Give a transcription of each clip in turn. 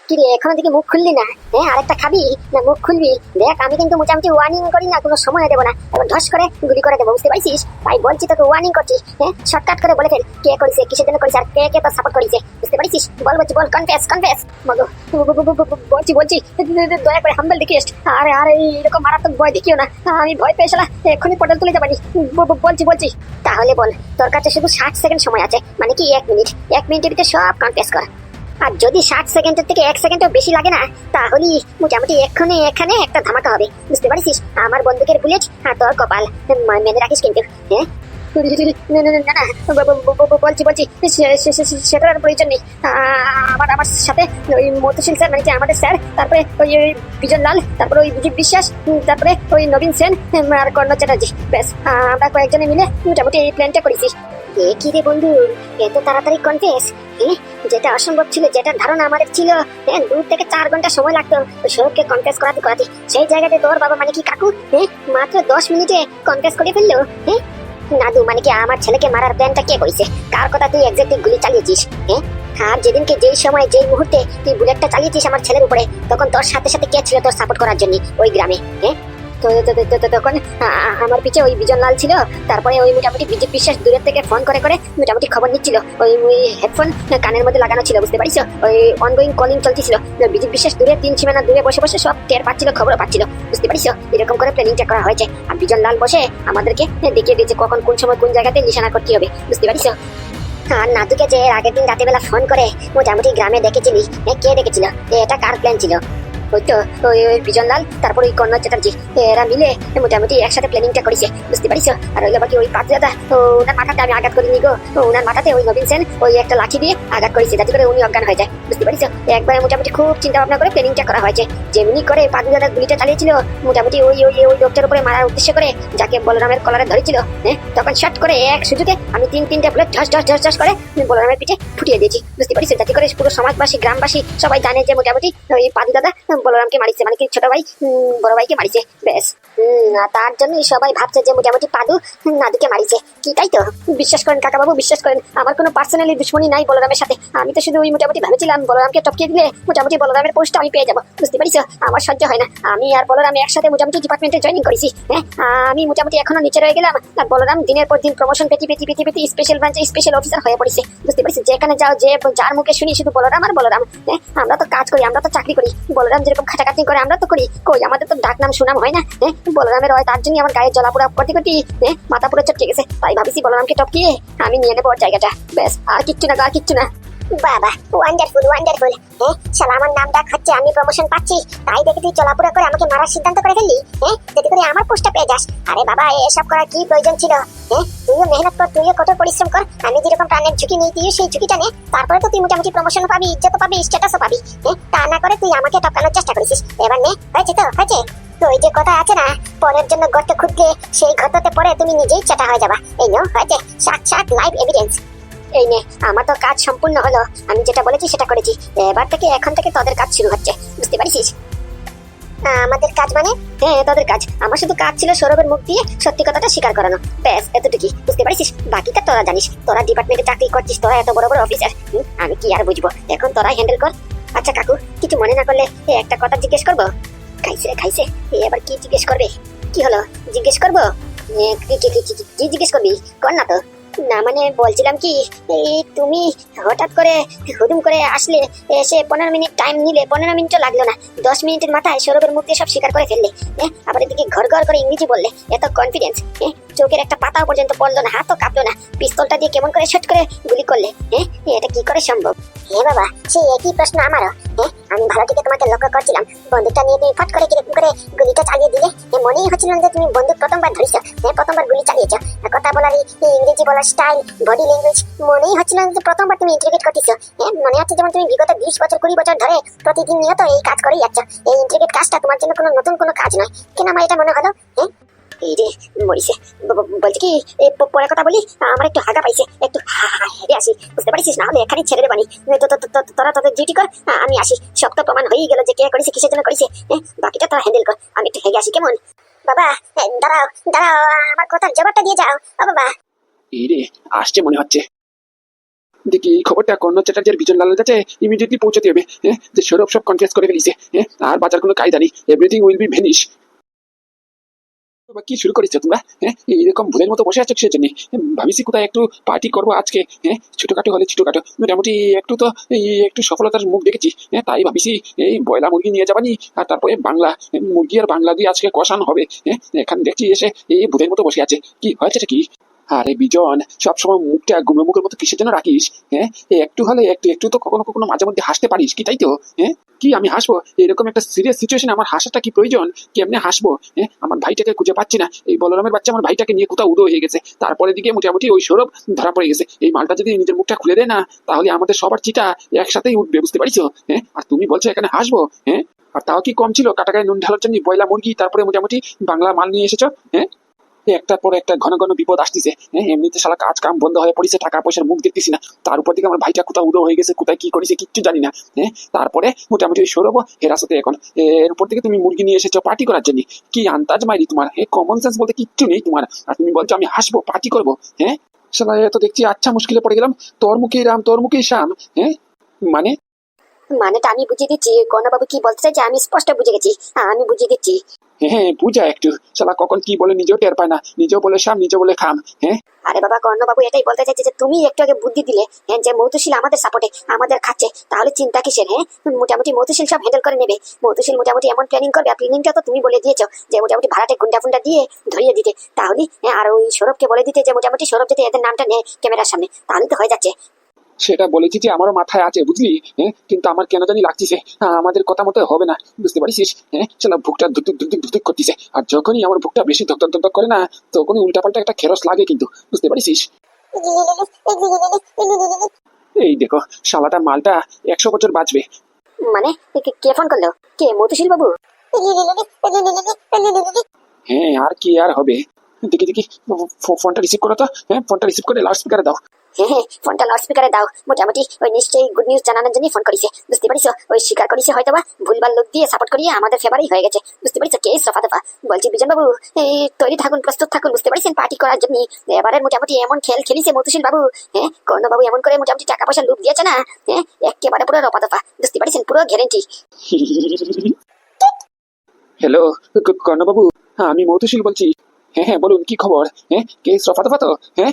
কি রে এখনো দিকে মুখ খুললি না? হ্যাঁ আরেকটা খাবি না মুখ খুলবি? দেখ আমি কিন্তু মোটামুটি ওয়ার্নিং করি না, কোনো সময় দেবো না, এবার ঢস করে গুলি করে দেবো, বুঝতে পারছিস? তাই বলছি তোকে ওয়ার্নিং করছি। হ্যাঁ শর্টকাট করে বলে ফেল কে করেছে, কিসের জন্য করেছে, আর কে কে তো সাপোর্ট করেছে, বুঝতে পারছিস? বল বলছি, বল, কনফেস কনফেস। মগো বলছি বলছি, দয়া করে হাম্বল রিকোয়েস্ট, আরে আরে এরকম মারাত্মক ভয় দেখিও না, আমি ভয় পেয়ে শালা এক্ষুনি পটল তুলে যাবানি। বলছি বলছি, তাহলে বল, তোর কাছে শুধু 60 সেকেন্ড সময় আছে, মানে কি 1 মিনিট, 1 মিনিটের ভিতরে সব কনফেস কর। আর যদি 60 সেকেন্ডের থেকে 1 সেকেন্ডও বেশি লাগে না, তাহলে মোটামুটি এক্ষুনি এখানে একটা ধামাকা হবে, বুঝতে পারছিস? আমার বন্দুকের বুলেট আর তোর কপাল মেনে রাখিস কিন্তু। হ্যাঁ না না না না, বলছি বলছি, সেটার প্রয়োজন নেই। আমার আমার সাথে ওই মধুশীল স্যার, মানে আমাদের স্যার, তারপরে ওই বিজন লাল, তারপরে ওই বিজয় বিশ্বাস, তারপরে ওই নবীন সেন আর কর্ণ চ্যাটার্জি, ব্যাস আমরা কয়েকজনে মিলে মোটামুটি এই প্ল্যানটা করেছি। এ কি রে বন্ধু, এত তাড়াতাড়ি কনফেস? যেটা অসম্ভব ছিল, যেটা ধারণা আমাদের ছিল 2 থেকে 4 ঘন্টা সময় লাগতো সৌরভকে কনফেস করাতে, সেই জায়গাতে তোর বাবা মানে কি কাকু মাত্র 10 মিনিটে কনফেস করে ফেললো। নাদু মানে কি আমার ছেলেকে মারার প্ল্যানটা কে করেছে? কার কথা তুই এক্স্যাক্টলি গুলি চালিয়েছিস? আর যেদিনকে যেই সময় যেই মুহূর্তে তুই বুলেটটা চালিয়েছিস আমার ছেলের উপরে, তখন তোর সাথে সাথে কে ছিল তোর সাপোর্ট করার জন্য ওই গ্রামে? তখন আমার পিছে ওই বিজন লাল ছিল, তারপরে ওই মোটামুটি বিজয় বিশ্বাস দূরের থেকে ফোন করে করে মোটামুটি খবর নিচ্ছিল, ওই হেডফোন কানের মধ্যে লাগানো ছিল, বুঝতে পারিস? ওই অনগোয়িং কলিং চলছিল, বিজয় বিশ্বাস দূরে 3 সীমানা দূরে বসে বসে সব টের পাচ্ছিল, খবরও পাচ্ছিল, বুঝতে পারিস? এরকম করে প্ল্যানিংটা করা হয়েছে। আর বিজন লাল বসে আমাদেরকে দেখিয়ে দিয়েছে কখন কোন সময় কোন জায়গাতে নিশানা করতে হবে, বুঝতে পারিস? আর নাতুকে যে আগের দিন রাতের বেলা ফোন করে মোটামুটি গ্রামে ডেকেছিলি, কে ডেকেছিল? এটা কার প্ল্যান ছিল? ওই তো ওই বিজন লাল, তারপর ওই কর্ণ চ্যাটার্জি, এরা মিলে মোটামুটি একসাথে প্ল্যানিংটা করেছে, বুঝতে পারিস? আর ওই বাকি ওই পাঁচ দাদা, ওনার মাথাতে আমি আঘাত করিনি গো, ওনার মাথাতে ওই নবীন সেন ওই একটা লাঠি দিয়ে আঘাত করেছে, যাতে করে উনি অজ্ঞান হয়ে যায়, বুঝতে পারিস? একবারে মোটামুটি খুব চিন্তা ভাবনা করে প্ল্যানিংটা করা হয়েছে। যেমনি করে পাঁচ দাদা গুলিটা চালিয়েছিল মোটামুটি ওই ওই ওই লোকটার উপরে মারার উদ্দেশ্য করে, যাকে বলরামের কলারে ধরেছিল, তখন শট করে এক সুযোগে আমি 3-3টে বুলেট ঝস ঝস ঝস ঝস করে বলরামের পিঠে ফুটিয়ে দিয়েছি, বুঝতে পারিস? যাতে করে পুরো সমাজবাসী গ্রামবাসী সবাই জানে যে মোটামুটি ওই পাদু দাদা বলরামকে মারিছে, মানে কি ছোট ভাই বড় ভাইকে মারিছে, ব্যাস। তার জন্যই সবাই ভাবছে যে মোটামুটি পাদু নাদুকে মারিছে, কি তাই তো? বিশ্বাস করেন কাকা বাবু, বিশ্বাস করেন, আমার কোনো পার্সোনালি দুশ্মনী নাই বলরামের সাথে। আমি তো শুধু ওই মোটামুটি ভেবেছিলাম বলরামকে টপকিয়ে দিলে মোটামুটি বলরামের পোস্টটা আমি পেয়ে যাবো, বুঝতে পারিস? আমার সহ্য হয় না, আমি আর বলরাম একসাথে মোটামুটি ডিপার্টমেন্টে জয়েনিং করেছি। আমি মোটামুটি এখনো নিচে রয়ে গেলাম, আর বলরাম দিনের পর দিন প্রমোশন পেতে পেতে পেতে পেতে স্পেশাল ব্রাঞ্চে স্পেশাল অফিসার হয়ে পড়েছে, বুঝতে পারিস? যেখানে যাও, যে যার মুখে শুনি শুধু বলরাম আর বলরাম। আমরা তো কাজ করি, আমরা তো চাকরি করি, বলরাম যেরকম খাটাখাটনি করে আমরা তো করি, কই আমাদের তো ডাক নাম সুনাম হয় না? বলরামের হয়, তার জন্য আমার গায়ে জ্বলাপোড়া করতে করতে মাথা পুরো চটকে গেছে। তাই ভাবিছি বলরামকে টপকিয়ে আমি নিয়ে নেবো ওর জায়গাটা, ব্যাস। আর কিচ্ছু না, আর কিচ্ছু না। বাবা ওয়ান্ডারফুল ওয়ান্ডারফুল। শালা আমার নাম ডাক হচ্ছে, আমি প্রমোশন পাচ্ছি, তাই দেখে তুই চলাপুরা করে আমাকে মারার সিদ্ধান্ত করে ফেললি, যদি করে আমার পোস্টটা পেয়ে যাস। আরে বাবা এসব করার কি প্রয়োজন ছিল? তুইও মেহনত কর, তুইও কঠোর পরিশ্রম কর, আমি যেরকম প্রাণের ঝুঁকি নিই তুইও সেই ঝুঁকিটা নে, তারপরে তো তুই মোটামুটি প্রমোশনও পাবি, ইজ্জতও পাবি, স্ট্যাটাসও পাবি। তা না করে তুই আমাকে টপকানোর চেষ্টা করেছিস, এবার নে, হয়েছে তো হয়েছে। তো ওই যে কথা আছে না, পরের জন্য গর্ত খুঁড়লে সেই গর্ততে পরে তুমি নিজেই চাটা হয়ে যাবা। এই নো হয়েছে, সাক্ষাৎ লাইভ এভিডেন্স। এই নে, আমার তো কাজ সম্পূর্ণ হলো, আমি যেটা বলেছি সেটা করেছি, এবার থেকে এখন থেকে তোদের কাজ শুরু হচ্ছে, বুঝতে পারিস? আমাদের কাজ মানে? তোদের কাজ। আমার শুধু কাজ ছিল সৌরভের মুখ দিয়ে সত্যি কথাটা স্বীকার করানো, ব্যাস এতটুকুই, বুঝতে পারিস? বাকিটা তোরা জানিস, তোরা ডিপার্টমেন্টে চাকরি করছিস, তোরা এত বড় বড় অফিসার, আমি কি আর বুঝবো, এখন তোরাই হ্যান্ডেল কর। আচ্ছা কাকু, কিছু মনে না করলে একটা কথা জিজ্ঞেস করবো? খাইছে খাইছে, এবার কি জিজ্ঞেস করবে? কি হলো, জিজ্ঞেস করবো? কি জিজ্ঞেস করবি, কর না তো। না মানে বলছিলাম কি, তুমি হঠাৎ করে হুদুম করে আসলে, এসে 15 মিনিট টাইম নিলে, 15 মিনিটও লাগলো না, 10 মিনিটের মাথায় সৌরভের মুখ দিয়ে সব স্বীকার করে ফেললে, আবার এদিকে ঘর ঘর করে ইংরেজি বললে, এত কনফিডেন্স, চোখের একটা পাতাও পর্যন্ত পড়লো না, হাতও কাঁপলো না, পিস্তলটা দিয়ে কেমন করে শট করে গুলি করলে, এটা কি করে সম্ভব? বাবা, সেই একই প্রশ্ন আমারও। আমি ভালো থেকে তোমাকে লক্ষ্য করছিলাম, বন্দুকটা নিয়ে তুমি ফট করে কিরকম করে গুলিটা চালিয়ে দিলে, মনেই হচ্ছিল যে তুমি বন্দুক প্রথমবার ধরেছো, প্রথমবার গুলি চালিয়েছো। কথা বলার ইংরেজি বলার স্টাইল, বডি ল্যাঙ্গুয়েজ, মনেই হচ্ছিল যে প্রথমবার তুমি ইন্টিগ্রেট করতেছো। মনে হচ্ছে যেমন তুমি বিগত 20 বছর 20 বছর ধরে প্রতিদিন নিয়ত এই কাজ করেই যাচ্ছ। এই ইন্টিগ্রেট কাজটা তোমার জন্য কোনো নতুন কোনো কাজ নয়, কেন আমার এটা মনে হলো? এই রে মরিছে, বলছি কি, পরে কথা বলি, আমার একটু হাগা পাইছে, একটু হেঁটে আসি, বুঝতে পারিস? না হলে এখানে ছেড়ে দেবানি, তোরা তোদের ডিউটি কর, আমি আসি। শক্ত প্রমাণ হয়েই গেল যে কে করেছে, কিসের জন্য করেছে, বাকিটা তোরা হ্যান্ডেল কর, আমি একটু হেগে আসি, কেমন? বাবা দাঁড়াও দাঁড়াও, আমার কথার জবাবটা দিয়ে যাও। ও বাবা, এই রে আসছে মনে হচ্ছে। দেখি এই খবরটা কর্ণ চ্যাটার্জির বিজন লালের কাছে ইমিডিয়েটলি পৌঁছাতে হবে, হ্যাঁ, যে সৌরভ সব কনফেস করে ফেলিছে, হ্যাঁ, আর বাঁচার কোনো কায়দা নেই, এভরিথিং উইল বি ভ্যানিশ। কি শুরু করেছো তোমরা, হ্যাঁ, এইরকম ভুলের মতো বসে আছো কিসের জন্য? ভাবিছি কোথায় একটু পার্টি করবো আজকে, হ্যাঁ, ছোটখাটো হলে ছোটখাটো, মোটামুটি একটু তো একটু সফলতার মুখ দেখেছি, হ্যাঁ, তাই ভাবিছি এই ব্রয়লার মুরগি নিয়ে যাবানি, আর তারপরে বাংলা মুরগি আর বাংলা দিয়ে আজকে কষানো হবে, হ্যাঁ। এখানে দেখছি এসে এই ভূতের মতো বসে আছে, কি হয়েছে কি? আরে বিজন, সবসময় মুখটা গুমড়ো মুখের মতো কিসের জন্য রাখিস, হ্যাঁ? একটু হলে একটু একটু তো কখনো কখনো মাঝে মধ্যে হাসতে পারিস, কি তাই তো, হ্যাঁ? কি আমি হাসবো? এরকম একটা সিরিয়াস সিচুয়েশনে আমার হাসাটা কি প্রয়োজন? কেমনে হাসবো, হ্যাঁ? আমার ভাইটাকে খুঁজে পাচ্ছি না, এই বলরামের বাচ্চা আমার ভাইটাকে নিয়ে কোথাও উদয় হয়ে গেছে, তারপরে দিকে মোটামুটি ওই সৌরভ ধরা পড়ে গেছে। এই মালটা যদি নিজের মুখটা খুলে দেয় না, তাহলে আমাদের সবার চিটা একসাথেই উঠবে, বুঝতে পারিস, হ্যাঁ? আর তুমি বলছো এখানে হাসবো, হ্যাঁ? আর তাও কি কম ছিল কাটাকায় নুন ঢালার জন্য ব্রয়লা মুরগি, তারপরে মোটামুটি বাংলা মাল নিয়ে এসেছো, হ্যাঁ? একটার পর একটা ঘন ঘন বিপদ আসতেছে, হ্যাঁ, এমনিতে শালা কাজ কাম বন্ধ হয়ে পড়েছে, টাকা পয়সার মুখ দেখতেছি না, তার উপর দিকে আমার ভাইটা কোথাও উদয় হয়ে গেছে, কোথায় কি করেছে কিচ্ছু জানি না, হ্যাঁ। তারপরে মোটামুটি ওই সৌরভ হেরাসতে এখন, এর উপর থেকে তুমি মুরগি নিয়ে এসেছো পার্টি করার জন্য, কি আন্দাজ মাইরি তোমার, হ্যাঁ, কমন সেন্স বলতে কিচ্ছু নেই তোমার, আর তুমি বলছো আমি হাসবো পার্টি করবো, হ্যাঁ। শালা এ তো দেখছি আচ্ছা মুশকিলে পড়ে গেলাম, তোর মুখেই রাম তোর মুখেই শ্যাম, হ্যাঁ, মানে মানেটা আমি বুঝিয়ে দিচ্ছি, কর্ণবাবু কি বলতে চাইছে আমি স্পষ্ট বুঝে গেছি, আমি বুঝিয়ে দিচ্ছি। হ্যাঁ বুঝা একটু, শালা কখন কি বলে নিজেও টের পায় না, নিজেও বলে শ্যাম নিজেও বলে খাম, হ্যাঁ। আরে বাবা, কর্ণবাবু এটাই বলতে চাইছে যে তুমি একটু আগে বুদ্ধি দিলে, হ্যাঁ, যে মধুশীল আমাদের সাপোর্টে আমাদের খাচ্ছে, তাহলে চিন্তা কিসের, হ্যাঁ? মোটামুটি মধুশীল সব হ্যান্ডেল করে নেবে, মধুশীল মোটামুটি এমন প্ল্যানিং করবে, আর প্ল্যানিংটা তো তুমি বলে দিয়েছো যে মোটামুটি ভাড়াটে গুন্ডা ফুন্ডা দিয়ে ধরিয়ে দিতে, তাহলে হ্যাঁ, আর ওই সৌরভকে বলে দিতে যে মোটামুটি সৌরভ যদি এদের নামটা নেয় ক্যামেরার সামনে, তাহলে তো হয়ে যাচ্ছে। সেটা বলেছি যে আমারও মাথায় আছে বুঝলি, হ্যাঁ, কিন্তু আমার কেন জানি লাগতেছে আমাদের কথা মতো হবে না, বুঝতে পারিস, হ্যাঁ। সেটা বুকটা ধুক ধুক ধুক ধুক করতেছে, আর যখনই আমার বুকটা বেশি ধক ধক ধক করে না, তখনই উল্টাপাল্টা একটা খেরস লাগে কিন্তু, বুঝতে পারিস। এই দেখো শালাটা মালটা 100 বছর বাঁচবে। মানে কে ফোন করলো? কে, মধুশীল বাবু? হ্যাঁ আর কি আর হবে, দেখি দেখি ফোনটা রিসিভ করো তো, হ্যাঁ, ফোনটা রিসিভ করে লাউড স্পিকারে দাও। হ্যাঁ হ্যাঁ, ফোনটা লাউড স্পিকারে দাও, মোটামুটি ওই নিশ্চয়ই গুড নিউজ জানানোর জন্য ফোন করেছে, বুঝতে পারিস, ওই স্বীকার করেছে হয়তো বা ভুলভাল লোক দিয়ে সাপোর্ট করিয়ে আমাদের ফেভারই হয়ে গেছে, বুঝতে পারিস, কেস রফা দফা। বলছি বিজন বাবু, এই তৈরি থাকুন, প্রস্তুত থাকুন, বুঝতে পারছেন, পার্টি করার জন্য এবারে মোটামুটি এমন খেল খেলিছে মধুশীল বাবু, হ্যাঁ, কর্ণবাবু এমন করে মোটামুটি টাকা পয়সা লুপ দিয়েছে না, হ্যাঁ, একেবারে পুরো রফা দফা, বুঝতে পারছেন, পুরো গ্যারেন্টি। হ্যালো কর্ণবাবু, হ্যাঁ আমি মধুশীল বলছি। হ্যাঁ হ্যাঁ বলুন কি খবর, হ্যাঁ, কেস রফা দফা তো, হ্যাঁ,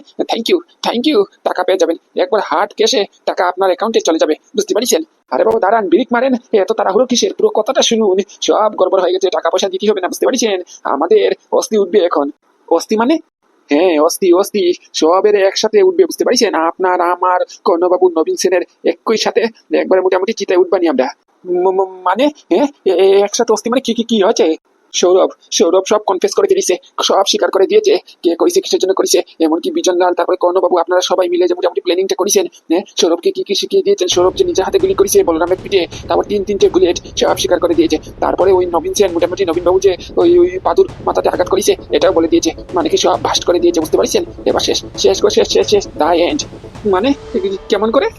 থ্যাংক ইউ, টাকা পেয়ে যাবেন একবার হার্ড ক্যাশে, টাকা আপনার অ্যাকাউন্টে চলে যাবে, বুঝতে পারছেন। আরে বাবা দাঁড়ান, ব্রেক মারেন, এত তাড়াহুড়ো কিসের, পুরো কথাটা শুনুন, সব গড়বড় হয়ে গেছে, টাকা পয়সা দিতে হবে না, বুঝতে পারছেন, আমাদের অস্থি উঠবে এখন। অস্থি মানে? হ্যাঁ অস্থি অস্থি সবের একসাথে উঠবে, বুঝতে পারছেন, আপনার আমার কর্ণবাবু নবীন সেনের একই সাথে একবারে মোটামুটি চিতায় উঠবানি আমরা। মানে হ্যাঁ, একসাথে অস্থি মানে কি কি কি হয়েছে? সৌরভ সৌরভ সব কনফেস করে দিয়েছে, সব স্বীকার করে দিয়েছে কে করেছে কিসের জন্য করেছে, এমনকি বিজন লাল তারপরে কর্ণবাবু আপনারা সবাই মিলে যে মোটামুটি প্ল্যানিংটা করেছেন, হ্যাঁ, সৌরভকে কি কি শিখিয়ে দিয়েছেন, সৌরভ যে নিজের হাতে গুলি করেছে বলরামের পিঠে, তারপর তিনটে বুলেট সব স্বীকার করে দিয়েছে, তারপরে ওই নবীন সেন মোটামুটি নবীন বাবু যে ওই ওই পাদুর মাথাতে আঘাত করেছে এটাও বলে দিয়েছে, মানে কি সব ভাস্ট করে দিয়েছে, বুঝতে পারছেন। এবার শেষ শেষ করে শেষ শেষ শেষ দা এন্ড। মানে কেমন করে?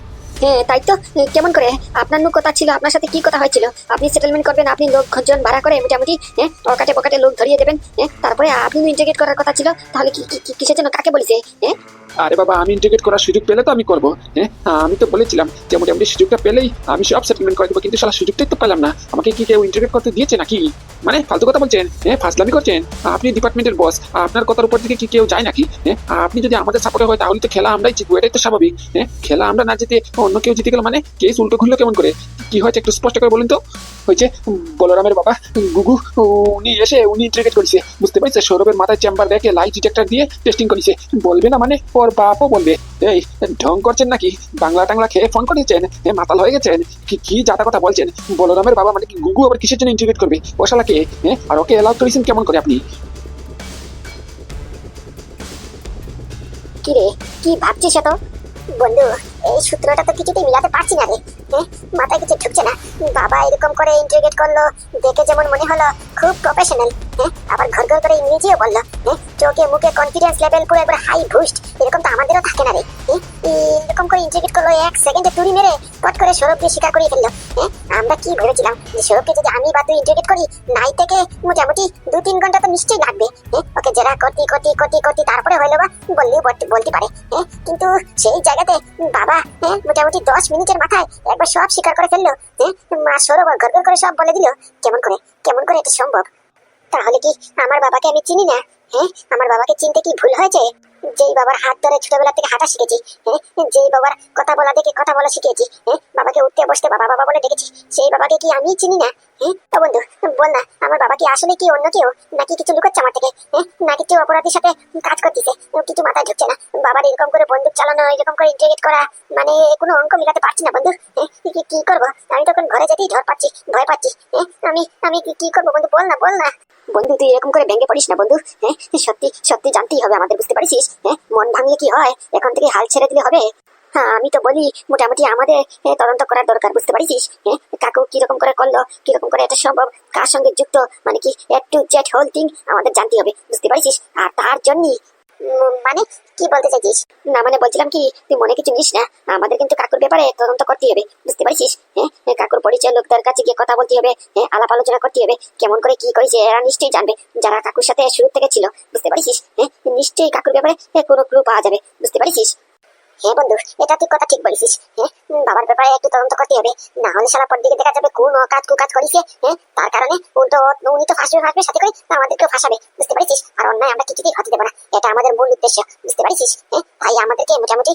হ্যাঁ তাই তো, কেমন করে? আপনার কথা ছিল, আপনার সাথে কি কথা হয়েছিল? আপনি সেটেলমেন্ট করবেন, আপনি লোকজন ভাড়া করে মোটামুটি, হ্যাঁ, পকেটে পকেটে লোক ধরিয়ে দেবেন, হ্যাঁ, তারপরে আপনি ইন্টিগ্রেট করার কথা ছিল, তাহলে কিসের জন্য, কাকে বলেছে, হ্যাঁ? আরে বাবা আমি ইন্টিগ্রেট করার সুযোগ পেলে তো আমি করবো, হ্যাঁ, আমি তো বলেছিলাম যে মোটামুটি সুযোগটা পেলেই আমি সব সেটেলমেন্ট করে দেবো, কিন্তু সারা সুযোগটাই তো পেলাম না, আমাকে কি কেউ ইন্টিগ্রেট করতে দিয়েছে নাকি? মানে ফালতু কথা বলছেন, হ্যাঁ, ফাজলামি করছেন, আপনি ডিপার্টমেন্টের বস, আপনার কথার উপর থেকে কি কেউ যায় নাকি, হ্যাঁ? আপনি যদি আমাদের সাপোর্টে হয় তাহলে তো খেলা আমরাই জিতবো, এটাই তো স্বাভাবিক, হ্যাঁ, খেলা আমরা না জিতে অন্য কেউ জিতে গেল মানে কেস উল্টো ঘুরলো কেমন করে, কি হয়েছে একটু স্পষ্ট করে বলুন তো। হয়েছে বলরামের বাবা গুগু, উনি এসে উনি ইন্টিগ্রেট করেছে, বুঝতে পারছে, সৌরভের মাথায় চেম্বার দেখে লাই ডিটেক্টর দিয়ে টেস্টিং করেছে, বলবে না মানে ওর বাপও বলবে। এই ঢং করছেন নাকি, বাংলা টাংলা খেয়ে ফোন করেছেন, মাতাল হয়ে গেছেন, কি কি যাতা কথা বলছেন, বলরামের বাবা মানে কি গুগু আবার কিসের জন্য ইন্টিগ্রেট করবে ও শালাকে, হ্যাঁ, আর ওকে অ্যালাউ করেছেন কেমন করে আপনি? কি রে, কি ভাবছিস এত? বন্ধু, এই সূত্রটা তো কিছুতেই মিলাতে পারছি না রে, হ্যাঁ, মাথায় কিছু ঢুকছে না। বাবা এরকম করে ইন্টিগ্রেট করলো, দেখে যেমন মনে হলো খুব প্রফেশনাল, হ্যাঁ, আবার ঘর ঘর করে ইংরেজিও বললো, হ্যাঁ, চোখে মুখে কনফিডেন্স লেভেল পুরো একবার হাই বুস্ট, এরকম তো আমাদেরও থাকে না রে, এরকম এরকম করে ইন্টারভিউ করলো, এক সেকেন্ডে তুড়ি মেরে পট করে সৌরভকে স্বীকার করে ফেললো। হ্যাঁ, আমরা কি ভেবেছিলাম যে সৌরভকে যদি আমি বা তুই ইন্টারভিউ করি, নাই থেকে মোটামুটি 2-3 ঘন্টা তো নিশ্চয়ই লাগবে। হ্যাঁ, ওকে যারা করতে তারপরে হইলো বা বললেও বলতে পারে। হ্যাঁ, কিন্তু সেই জায়গাতে বাবা মোটামুটি 10 মিনিটের মাথায় একবার সব স্বীকার করে ফেললো। হ্যাঁ, মা সৌরভ ঘর করে সব বলে দিল। কেমন করে এটা সম্ভব? তাহলে কি আমার বাবাকে আমি চিনি না? হ্যাঁ, আমার বাবাকে চিনতে কি ভুল হয়েছে? যেই বাবার হাত ধরে ছোটবেলা থেকে হাঁটা শিখেছি, হ্যাঁ, যেই বাবার কথা বলা দেখে কথা বলা শিখেছি, হ্যাঁ, বাবাকে উঠতে বসতে বাবা বাবা বলে ডেকেছি, সেই বাবাকে কি আমি চিনি না? হ্যাঁ, ও বন্ধু, বল না, আমার বাবা কি আসলে কি অন্য কেউ, নাকি কিছু লুকাচ্ছে আমার থেকে? হ্যাঁ, না কিছু অপরাধীর সাথে কাজ করতেছে? কিছু মাথায় ঢুকছে না। বাবার এরকম করে বন্দুক চালানো, এরকম করে ইন্টারগেট করা, মানে কোনো অঙ্ক মিলাতে পারছি না বন্ধু। হ্যাঁ, কি করবো? আমি তখন ঘরে যেতেই ভয় পাচ্ছি। হ্যাঁ, আমি কি করবো বন্ধু? বল না বন্ধু, তুই এরকম করে ভেঙে পড়িস না বন্ধু। হ্যাঁ, সত্যি জানতেই হবে আমাদের, বুঝতে পারিস? হ্যাঁ, মন ভাঙলে কি হয়? এখন থেকে হাল ছেড়ে দিলে হবে? হ্যাঁ, আমি তো বলি মোটামুটি আমাদের তদন্ত করার দরকার, বুঝতে পারিস? হ্যাঁ, কাকু কিরকম করে করলো, কিরকম করে এটা সম্ভব, কার সঙ্গে যুক্ত, মানে কি A to Z whole thing আমাদের জানতে হবে, বুঝতে পারিস? আর তার জন্যই মানে কি বলতে চাইছিস? না মানে বলছিলাম কি, তুই মনে কিছু নিস না, আমাদের কিন্তু কাকুর ব্যাপারে তদন্ত করতে হবে, বুঝতে পারিস? হ্যাঁ, কাকুর পরিচয় লোকদের কাছে গিয়ে কথা বলতে হবে। হ্যাঁ, আলাপ আলোচনা করতে হবে, কেমন করে কি করেছে এরা নিশ্চয়ই জানবে, যারা কাকুর সাথে শুরু থেকে ছিল, বুঝতে পারিস? হ্যাঁ, নিশ্চয়ই কাকুর ব্যাপারে কোনো ক্লু পাওয়া যাবে, বুঝতে পারিস? হ্যাঁ বন্ধু, এটা তুই কথা ঠিক বলেছিস। হ্যাঁ, বাবার ব্যাপারে একটু তদন্ত করতে হবে, না হলে সারা পর দিকে দেখা যাবে কোন কুকাজ করিছে। হ্যাঁ, তার কারণে উনি তো ফাঁসবে সাথে করে আমাদেরকেও ফাঁসাবে, বুঝতে পারিস? আর অন্যায় আমরা কিছুতেই হতে দেবো না, এটা আমাদের মূল উদ্দেশ্য, বুঝতে পারিস? হ্যাঁ, তাই আমাদেরকে মোটামুটি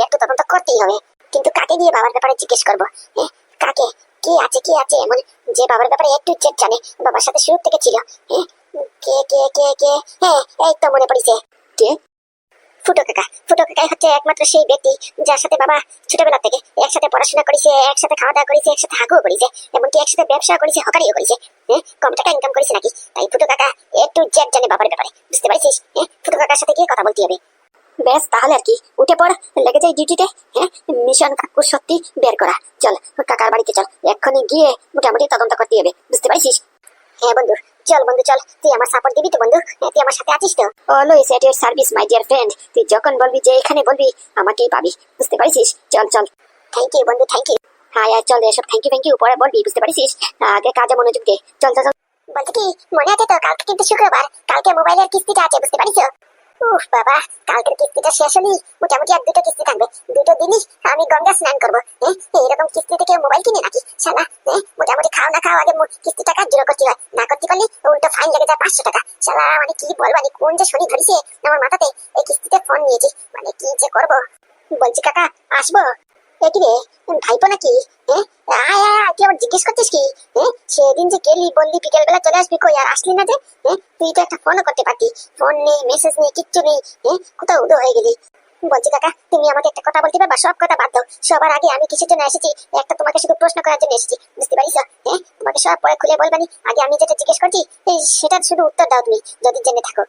একটু তদন্ত করতেই হবে। কিন্তু কাকে গিয়ে বাবার ব্যাপারে জিজ্ঞেস করবো? হ্যাঁ, কাকে? কে আছে এমন যে বাবার ব্যাপারে একটু চেক জানে, বাবার সাথে শুরু থেকে ছিল? হ্যাঁ, কে? হ্যাঁ, এই তো মনে পড়েছে। কে? ফুটো কাকাই হচ্ছে একমাত্র সেই ব্যক্তি যার সাথে বাবা ছোটবেলা থেকে একসাথে পড়াশোনা করেছে, একসাথে খাওয়া দাওয়া করেছে, একসাথে হাগুও করেছে, এমনকি একসাথে ব্যবসা করেছে, হকারিও করেছে। হ্যাঁ, কম টাকা ইনকাম করেছে নাকি, তাই ফুটো কাকা A to Z জানে বাবার ব্যাপারে, বুঝতে পারছিস? হ্যাঁ, ফুটো কাকার সাথে গিয়ে কথা বলতে হবে। বেশ, তাহলে আর কি, উঠে পড়, লেগে যাই ডিউটিতে। হ্যাঁ, মিশন কাকুর সত্যি বের করা। চল কাকার বাড়িতে চল, এক্ষুনি গিয়ে মোটামুটি তদন্ত করতে হবে, বুঝতে পারছিস? হ্যাঁ বন্ধু, চল, তুই আমার সাপোর্ট দিবি তো বন্ধু? তুই আমার সাথে আছিস তো? Always at your service my dear friend. তুই যখন বলবি যে এখানে বলবি, আমাকেই পাবি, বুঝতে পারছিস? চল। থ্যাংক ইউ বন্ধু, থ্যাংক ইউ। হ্যাঁ চল, এসব থ্যাংক ইউ পরে বলবি, বুঝতে পারছিস? আগে কাজে মনোযোগ দে, চল। বলছি কি, মনে আছে তো কালকে কিন্তু শুক্রবার, কালকে মোবাইলের কিস্তিটা আছে, বুঝতে পারিস? উফ বাবা, কালকের কিস্তিটা শেষ হলেই মোটামুটি আর 2টো কিস্তি থাকবে, 2টো দিনই আমি গঙ্গা স্নান করবো। হ্যাঁ, এরকম কিস্তিতে কেউ মোবাইল কিনে নাকি শালা? হ্যাঁ, মোটামুটি খাও না খাও আগে কিস্তি টাকা জোর করতে হয়, না করতে পারলে উল্টো ফাইন লেগে যায় 500 টাকা। শালা মানে কি বলবানি, কোন যে শনি ধরেছে আমার মাথাতে, এই কিস্তিতে ফোন নিয়েছি, মানে কি যে করবো। বলছি কাকা, আসবো? কি রে, ভাইপো নাকি? হ্যাঁ, আয় তুই আবার জিজ্ঞেস করছিস কি? হ্যাঁ, সেদিন যে গেলি বললি বিকেল বেলা চলে আসবি, কই আর আসলি না যে? হ্যাঁ, তুই তো একটা ফোনও করতে পারতি, ফোন নেই, মেসেজ নেই, কিচ্ছু নেই। হ্যাঁ, কোথাও উদো হয়ে গেলি। বলছি কাকা, তুমি আমাকে একটা কথা বলতে পারবা? সব কথা বাদ দাও, সবার আগে আমি কিসের জন্য এসেছি একটা তোমাকে শুধু প্রশ্ন করার জন্য এসেছি, বুঝতে পারিস? হ্যাঁ, তোমাকে সব পরে খুলে বলবানি, আগে আমি যেটা জিজ্ঞেস করছি সেটার শুধু উত্তর দাও তুমি, যদি জেনে থাকো।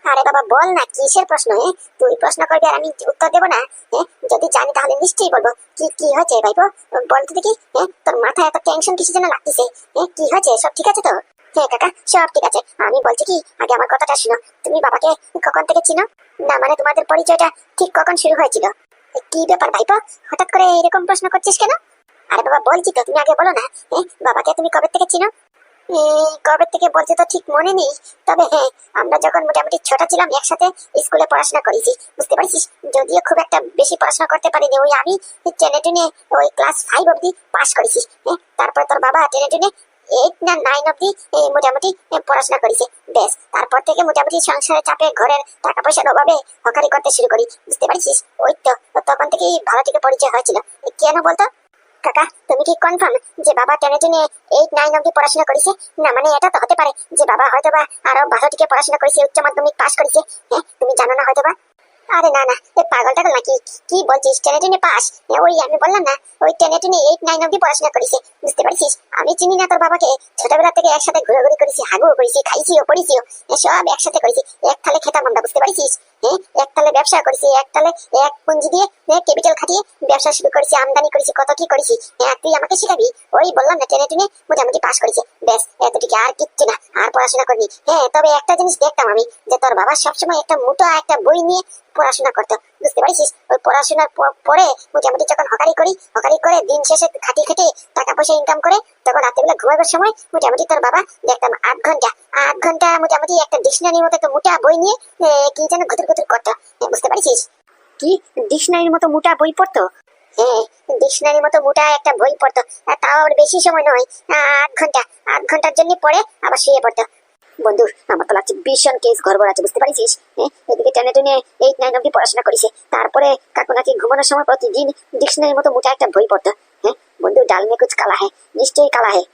আরে বাবা বল না, কিসের প্রশ্ন? হ্যাঁ, তুই প্রশ্ন করবি আর আমি উত্তর দেবো না? হ্যাঁ, যদি জানি তাহলে নিশ্চয়ই বলবো। কি হয়েছে ভাইপো, বলতে দেখি। হ্যাঁ, তোর মাথায় এত টেনশন কিসের জন্য লাগতেছে? হ্যাঁ, কি হয়েছে, সব ঠিক আছে তো? হ্যাঁ কাকা, সব ঠিক আছে। আমি বলছি কি, আগে আমার কথাটা শুনো। তুমি বাবাকে কখন থেকে চিনো? না মানে তোমাদের পরিচয়টা ঠিক কখন শুরু হয়েছিল? কি ব্যাপার ভাইপো, হঠাৎ করে এরকম প্রশ্ন করছিস কেন? আরে বাবা বলছি তো, তুমি আগে বলো না। হ্যাঁ, বাবাকে তুমি কবে থেকে চিনো? কবে থেকে বলতে তো ঠিক মনে নেই, তবে হ্যাঁ, আমরা যখন মোটামুটি ছোট ছিলাম একসাথে স্কুলে পড়াশোনা করেছি, বুঝতে পারছিস? যদিও খুব একটা বেশি পড়াশোনা করতে পারিনি, ওই আমি টেনে ওই ক্লাস 5 অব্দি পাস করেছি। হ্যাঁ, তারপর তোর বাবা টেনে 8 না 9 অব্দি মোটামুটি পড়াশোনা করেছে। বেশ, তারপর থেকে মোটামুটি সংসারের চাপে, ঘরের টাকা পয়সার অভাবে হকারি করতে শুরু করি, বুঝতে পারছিস? ওই তো তখন থেকেই ভালো থেকে পরিচয় হয়েছিল। কেন বলতো কাকা, তুমি কি কনফার্ম যে বাবা টেনে 8-9 অব্দি পড়াশোনা করেছে? না মানে এটা তো হতে পারে যে বাবা হয়তো বা আরো ভালো থেকে পড়াশোনা করেছে, উচ্চ মাধ্যমিক পাস করেছে। হ্যাঁ, তুমি জানো না হয়তো বা। আরে না এই পাগল টাগল নাকি, কি বলছিস? টেনে পাস? ওই আমি বললাম না, ওই টেনে 8-9 অব্দি পড়াশোনা করেছে, বুঝতে পারছিস? আমি চিনি না তোর বাবাকে, ছোটবেলা থেকে একসাথে ঘোরাঘুরি করেছি, হাগুও করেছি, খাইছিও পড়েছিও, সব একসাথে করেছি, এক থালে খেতাম আমরা, বুঝতে পারছিস? হ্যাঁ একতালে ব্যবসা করেছি, একতালে এক পুঁজি দিয়ে ক্যাপিটাল খাটিয়ে ব্যবসা শুরু করেছি, আমদানি করেছি, কত কি করেছি। হ্যাঁ তুই আমাকে শিখাবি? ওই বললাম না, টেনে টেনে মোটামুটি পাস করেছে, ব্যাস এতটুকু, আর কিচ্ছু না। আর পড়াশোনা করবি? হ্যাঁ তবে একটা জিনিস দেখতাম আমি, যে তোর বাবা সবসময় একটা মোটা একটা বই নিয়ে পড়াশোনা করতো, বুঝতে পারিস? ওই পড়াশোনার পরে মোটামুটি যখন হকারি করে দিন শেষে খাটিয়ে খেটে টাকা পয়সা ইনকাম করে, তখন রাত্রেবেলা ঘুমাবার সময় মোটামুটি তোর বাবা দেখতাম 8 ঘন্টা মোটামুটি একটা ডিকশনারির মতো একটা মোটা বই নিয়ে কি যেন ঘুতুর ঘুতুর করতো, বুঝতে পারিস? কি ডিকশনারির মতো মোটা বই পড়তো? হ্যাঁ ডিকশনারির মতো মোটা একটা বই পড়তো, আর তাও আবার বেশি সময় নয়, 8 ঘন্টা। 8 ঘন্টার জন্য পড়ে আবার শুয়ে পড়তো। বন্ধু আমার তো লাগছে ভীষণ কেস গড়বড় আছে, বুঝতে পারিস? হ্যাঁ এদিকে টেনে টেনে 8-9 অব্দি পড়াশোনা করেছে, তারপরে কাকু নাকি ঘুমানোর সময় প্রতিদিন ডিকশনারির মতো মোটা একটা বই পড়তো। হ্যাঁ বন্ধু ডাল মে কুছ কালা হ্যাঁ, নিশ্চয়ই কালা হ্যাঁ।